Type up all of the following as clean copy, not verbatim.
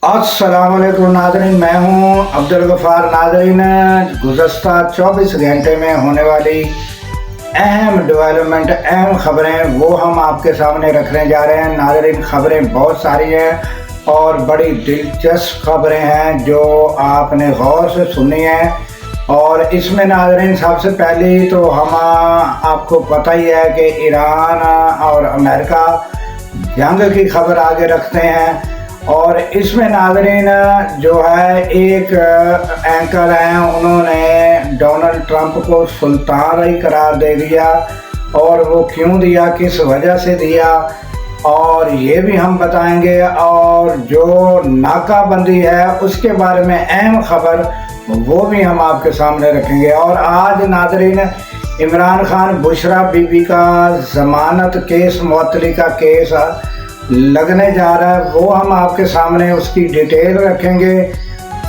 अस्सलाम वालेकुम नाज़रीन, मैं हूं अब्दुल गफ़ार। नाज़रीन, गुज़श्ता 24 घंटे में होने वाली अहम डेवलपमेंट, अहम खबरें वो हम आपके सामने रखने जा रहे हैं। नाज़रीन, खबरें बहुत सारी हैं और बड़ी दिलचस्प खबरें हैं जो आपने गौर से सुनी हैं। और इसमें नाज़रीन सबसे पहले तो हम आपको पता ही है कि ईरान और अमेरिका जंग की खबर आगे रखते हैं। और इसमें नाज़रीन जो है एक एंकर हैं, उन्होंने डोनाल्ड ट्रंप को सुल्तान रही करार दे दिया। और वो क्यों दिया, किस वजह से दिया, और ये भी हम बताएंगे। और जो नाकाबंदी है उसके बारे में अहम खबर वो भी हम आपके सामने रखेंगे। और आज नाज़रीन इमरान खान बुशरा बीबी का ज़मानत केस, मुअत्तली का केस लगने जा रहा है, वो हम आपके सामने उसकी डिटेल रखेंगे।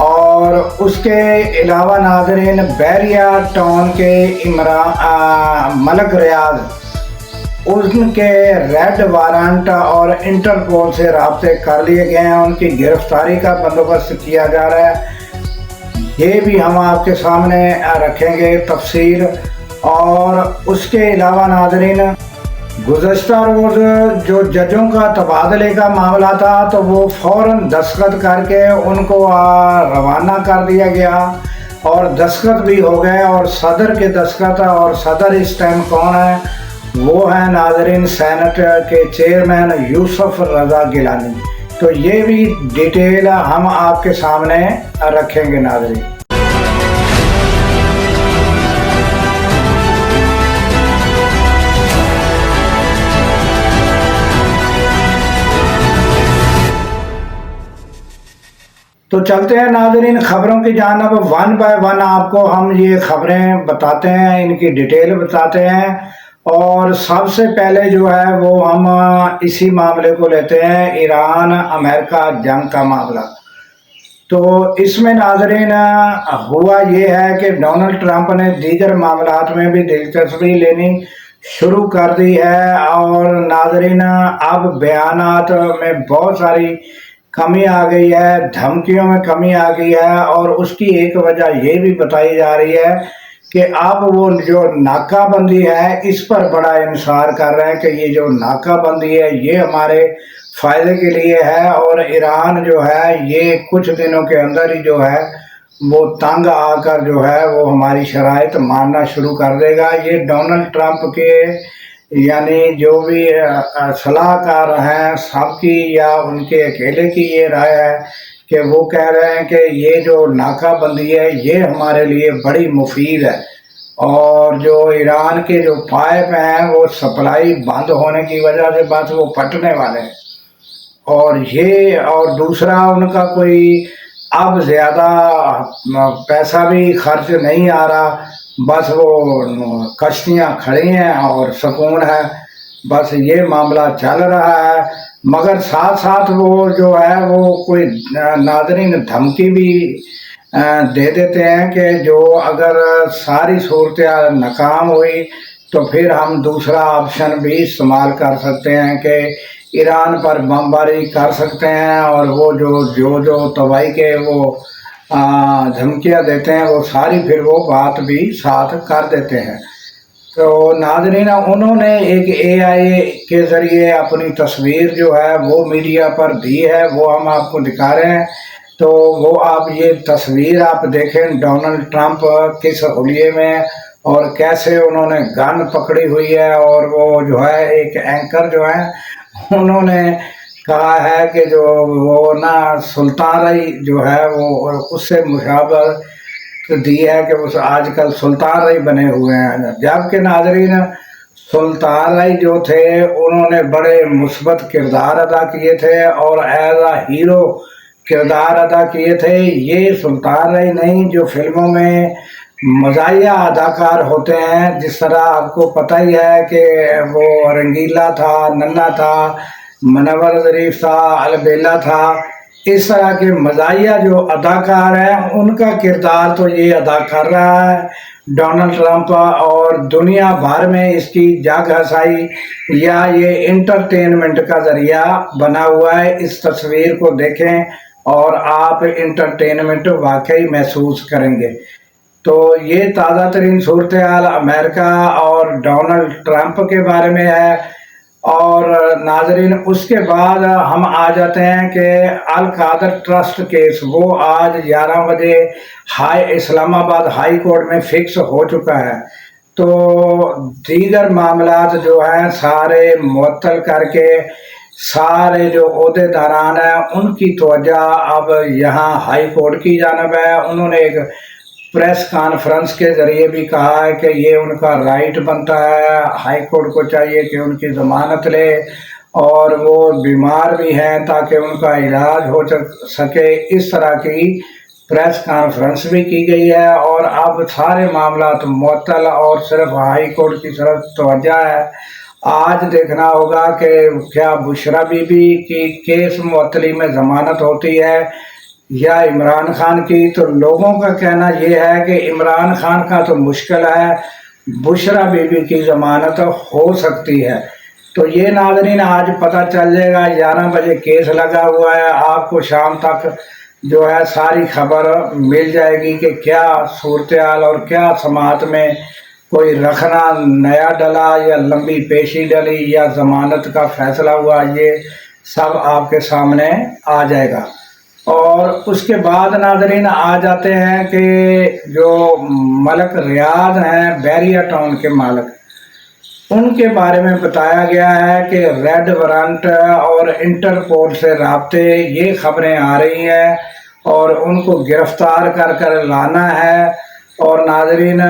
और उसके अलावा नाज़रीन बहरिया टाउन के मलक रियाज, उनके रेड वारंट और इंटरपोल से राब्ते कर लिए गए हैं, उनकी गिरफ्तारी का बंदोबस्त किया जा रहा है। ये भी हम आपके सामने रखेंगे तफसील। और उसके अलावा नाज़रीन गुज़श्ता रोज़ जो जजों का तबादले का मामला था, तो वो फ़ौरन दस्तखत करके उनको रवाना कर दिया गया और दस्तखत भी हो गए। और सदर के दस्तखत, और सदर इस टाइम कौन है, वो है नाज़रीन सेनेट के चेयरमैन यूसुफ रज़ा गिलानी। तो ये भी डिटेल हम आपके सामने रखेंगे नाज़रीन। तो चलते हैं नाज़रीन खबरों की जानिब। वन बाय वन आपको हम ये खबरें बताते हैं, इनकी डिटेल बताते हैं। और सबसे पहले जो है वो हम इसी मामले को लेते हैं, ईरान अमेरिका जंग का मामला। तो इसमें नाज़रीन हुआ ये है कि डोनाल्ड ट्रंप ने दीगर मामलात में भी दिलचस्पी लेनी शुरू कर दी है। और नाज़रीन अब बयानात में बहुत सारी कमी आ गई है, धमकियों में कमी आ गई है। और उसकी एक वजह ये भी बताई जा रही है कि अब वो जो नाकाबंदी है इस पर बड़ा इंसार कर रहे हैं कि ये जो नाकाबंदी है ये हमारे फ़ायदे के लिए है। और ईरान जो है ये कुछ दिनों के अंदर ही जो है वो तंग आकर जो है वो हमारी शराइत मानना शुरू कर देगा। ये डोनाल्ड ट्रंप के यानी जो भी सलाहकार हैं सबकी या उनके अकेले की ये राय है कि वो कह रहे हैं कि ये जो नाकाबंदी है ये हमारे लिए बड़ी मुफीद है। और जो ईरान के जो पाइप हैं वो सप्लाई बंद होने की वजह से बस वो फटने वाले हैं। और ये और दूसरा उनका कोई अब ज़्यादा पैसा भी खर्च नहीं आ रहा, बस वो कश्तियाँ खड़ी हैं और सुकून है, बस ये मामला चल रहा है। मगर साथ साथ वो जो है वो कोई नाज़रीन धमकी भी दे देते हैं कि जो अगर सारी सूरत नाकाम हुई तो फिर हम दूसरा ऑप्शन भी इस्तेमाल कर सकते हैं कि ईरान पर बमबारी कर सकते हैं। और वो जो तबाही के वो धमकियाँ देते हैं वो सारी फिर वो बात भी साथ कर देते हैं। तो नाज़रीन उन्होंने एक AI के ज़रिए अपनी तस्वीर जो है वो मीडिया पर दी है, वो हम आपको दिखा रहे हैं। तो वो आप ये तस्वीर आप देखें, डोनाल्ड ट्रंप किस हुलिये में और कैसे उन्होंने गन पकड़ी हुई है। और वो जो है एक एंकर जो है उन्होंने कहा है कि जो वो ना सुल्तान रही जो है वो उससे मुशाबहत दी है कि उस आजकल सुल्तान रही बने हुए हैं। जबकि नाज़रीन सुल्तान रही जो थे उन्होंने बड़े मुस्बत किरदार अदा किए थे और एज आ हीरो किरदार अदा किए थे। ये सुल्तान रही नहीं जो फिल्मों में मज़ाहिया अदाकार होते हैं, जिस तरह आपको पता ही है कि वो रंगीला था, नन्हा था, मनवर ज़रीफ था, अलबेला था। इस तरह के मज़ाहिया जो अदाकार हैं उनका किरदार तो ये अदा कर रहा है। डोनाल्ड ट्रंप और दुनिया भर में इसकी जाग हसाई या ये इंटरटेनमेंट का जरिया बना हुआ है। इस तस्वीर को देखें और आप इंटरटेनमेंट वाकई महसूस करेंगे। तो ये ताज़ा तरीन सूरत हाल अमेरिका और डोनाल्ड ट्रंप के बारे में है। और नाजरीन, उसके बाद हम आ जाते हैं कि अल कादर ट्रस्ट केस, वो आज 11 बजे इस्लामाबाद हाई कोर्ट में फिक्स हो चुका है। तो दीगर मामलात जो हैं सारे मुअत्तल करके सारे जो ओहदेदारान हैं उनकी तवज्जो अब यहाँ हाई कोर्ट की जानब है। उन्होंने एक प्रेस कॉन्फ्रेंस के ज़रिए भी कहा है कि ये उनका राइट बनता है, हाई कोर्ट को चाहिए कि उनकी ज़मानत ले, और वो बीमार भी हैं ताकि उनका इलाज हो सके। इस तरह की प्रेस कॉन्फ्रेंस भी की गई है और अब सारे मामला तो मुअत्तल और सिर्फ हाई कोर्ट की तरफ तवज्जो है। आज देखना होगा कि क्या बुशरा बीबी की केस मुअत्तली में ज़मानत होती है या इमरान खान की। तो लोगों का कहना यह है कि इमरान खान का तो मुश्किल है, बुशरा बीबी की ज़मानत हो सकती है। तो ये नाज़रीन आज पता चल जाएगा, 11 बजे केस लगा हुआ है, आपको शाम तक जो है सारी खबर मिल जाएगी कि क्या सूरत हाल और क्या समात में कोई रखना नया डला या लंबी पेशी डली या ज़मानत का फैसला हुआ, ये सब आपके सामने आ जाएगा। और उसके बाद नाजरीन आ जाते हैं कि जो मलक रियाज हैं बैरिया टाउन के मालिक, उनके बारे में बताया गया है कि रेड वारंट और इंटरपोल से राब्ते ये खबरें आ रही हैं और उनको गिरफ्तार कर कर लाना है। और नाजरीन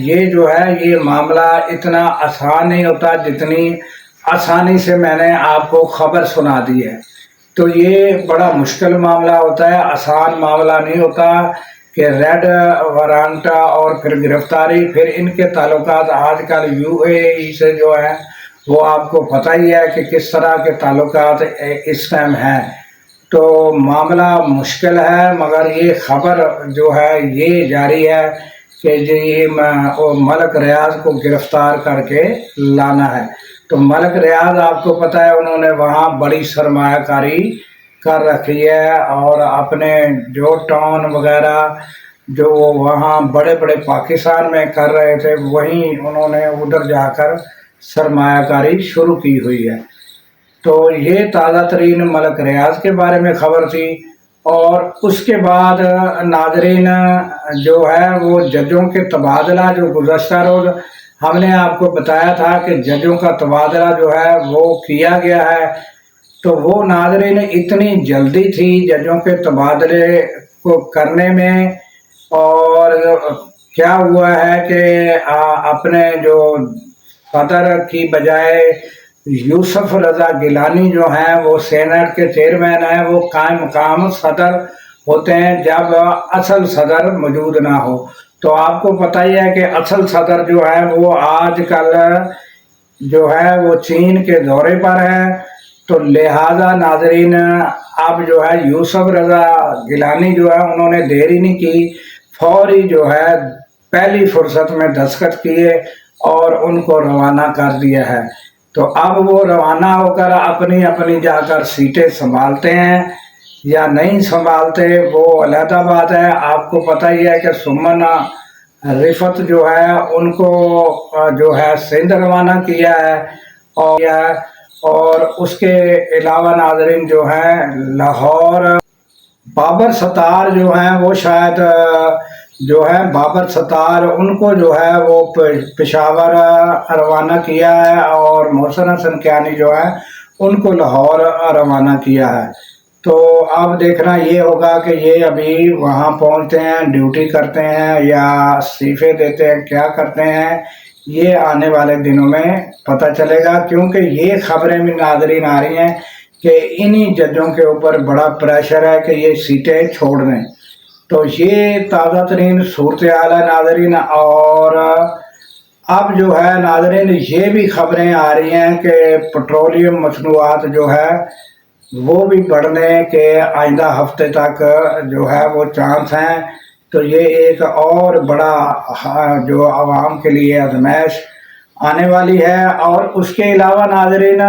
ये जो है ये मामला इतना आसान नहीं होता जितनी आसानी से मैंने आपको खबर सुना दी है। तो ये बड़ा मुश्किल मामला होता है, आसान मामला नहीं होता कि रेड वारंट और फिर गिरफ्तारी, फिर इनके ताल्लुकात आजकल यूएई से जो है वो आपको पता ही है कि किस तरह के ताल्लुकात इस टाइम हैं। तो मामला मुश्किल है, मगर ये खबर जो है ये जारी है कि जो ये मलक रियाज को गिरफ्तार करके लाना है। तो मलक रियाज आपको पता है उन्होंने वहाँ बड़ी सरमायाकारी कर रखी है और अपने जो टाउन वगैरह जो वहाँ बड़े बड़े पाकिस्तान में कर रहे थे वहीं उन्होंने उधर जाकर सरमायाकारी शुरू की हुई है। तो ये ताज़ा तरीन मलक रियाज के बारे में खबर थी। और उसके बाद नाजरीन जो है वो जजों के तबादला जो गुज़श्ता रोज़ हमने आपको बताया था कि जजों का तबादला जो है वो किया गया है। तो वो नाजरीन इतनी जल्दी थी जजों के तबादले को करने में, और क्या हुआ है कि अपने जो सदर की बजाय यूसुफ रज़ा गिलानी जो हैं वो सेनेट के चेयरमैन हैं, वो कायम मकाम सदर होते हैं जब असल सदर मौजूद ना हो। तो आपको पता ही है कि असल सदर जो है वो आजकल जो है वो चीन के दौरे पर है। तो लिहाजा नाजरीन अब जो है यूसुफ रज़ा गिलानी जो है उन्होंने देरी नहीं की, फौरी जो है पहली फुर्सत में दस्तखत किए और उनको रवाना कर दिया है। तो अब वो रवाना होकर अपनी अपनी जाकर सीटें संभालते हैं या नहीं संभालते वो अलहदा बात है। आपको पता ही है कि सुमन रिफत जो है उनको जो है सिंध रवाना किया है। और उसके अलावा नाजरीन जो है लाहौर बाबर सत्तार जो हैं वो शायद जो है बाबर सत्तार उनको जो है वो पेशावर रवाना किया है और मोहसिन हसन कियानी जो है उनको लाहौर रवाना किया है। तो अब देखना ये होगा कि ये अभी वहाँ पहुँचते हैं, ड्यूटी करते हैं या इस्तीफे देते हैं, क्या करते हैं, ये आने वाले दिनों में पता चलेगा। क्योंकि ये खबरें भी नाज़रीन आ रही हैं कि इन्हीं जजों के ऊपर बड़ा प्रेशर है कि ये सीटें छोड़ दें। तो ये ताज़ा तरीन सूरत हाल है नाज़रीन। और अब जो है नाज़रीन ये भी खबरें आ रही हैं कि पेट्रोलियम मसनूआत जो है वो भी बढ़ने के आइंदा हफ्ते तक जो है वो चांस हैं। تو یہ ایک اور بڑا جو عوام کے لیے آزمائش آنے والی ہے۔ اور اس کے علاوہ ناظرین،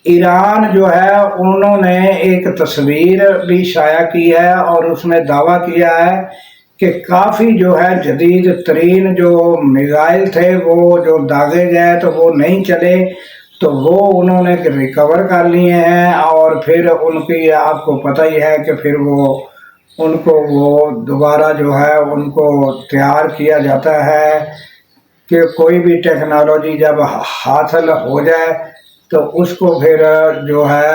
ایران جو ہے انہوں نے ایک تصویر بھی شائع کی ہے اور اس میں دعویٰ کیا ہے کہ کافی جو ہے جدید ترین جو میزائل تھے وہ جو داغے گئے تو وہ نہیں چلے، تو وہ انہوں نے ریکور کر لیے ہیں، اور پھر ان کی آپ کو پتہ ہی ہے کہ پھر ان کو دوبارہ جو ہے ان کو تیار کیا جاتا ہے کہ کوئی بھی ٹیکنالوجی جب حاصل ہو جائے تو اس کو پھر جو ہے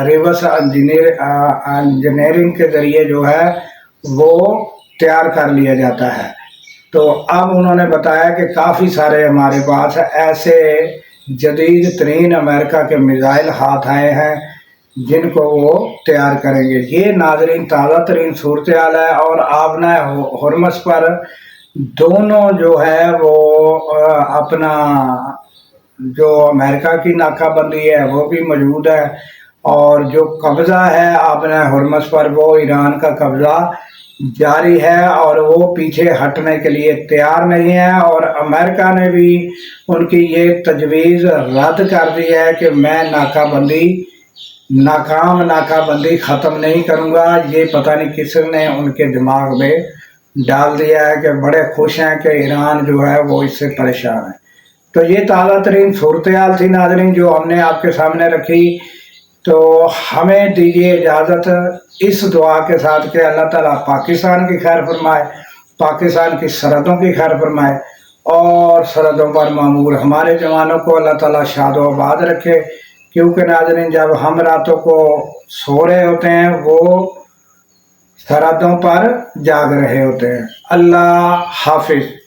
ریورس انجینئرنگ کے ذریعے جو ہے وہ تیار کر لیا جاتا ہے۔ تو اب انہوں نے بتایا کہ کافی سارے ہمارے پاس ایسے جدید ترین امریکہ کے میزائل ہاتھ آئے ہیں جن کو وہ تیار کریں گے۔ یہ ناظرین تازہ ترین صورتحال ہے، اور آبنہ ہرمز پر دونوں جو ہے وہ اپنا جو امریکہ کی ناکہ بندی ہے وہ بھی موجود ہے، اور جو قبضہ ہے آبنہ ہرمز پر وہ ایران کا قبضہ جاری ہے، اور وہ پیچھے ہٹنے کے لیے تیار نہیں ہے۔ اور امریکہ نے بھی ان کی یہ تجویز رد کر دی ہے کہ میں ناکام ناکہ بندی ختم نہیں کروں گا۔ یہ پتہ نہیں کس نے ان کے دماغ میں ڈال دیا ہے کہ بڑے خوش ہیں کہ ایران جو ہے وہ اس سے پریشان ہے۔ تو یہ تازہ ترین صورتحال تھی ناظرین جو ہم نے آپ کے سامنے رکھی۔ تو ہمیں دیجیے اجازت اس دعا کے ساتھ کہ اللہ تعالیٰ پاکستان کی خیر فرمائے، پاکستان کی سرحدوں کی خیر فرمائے، اور سرحدوں پر معمور ہمارے جوانوں کو اللہ تعالیٰ شاد و آباد رکھے، کیونکہ ناظرین جب ہم راتوں کو سو رہے ہوتے ہیں وہ سرحدوں پر جاگ رہے ہوتے ہیں۔ اللہ حافظ۔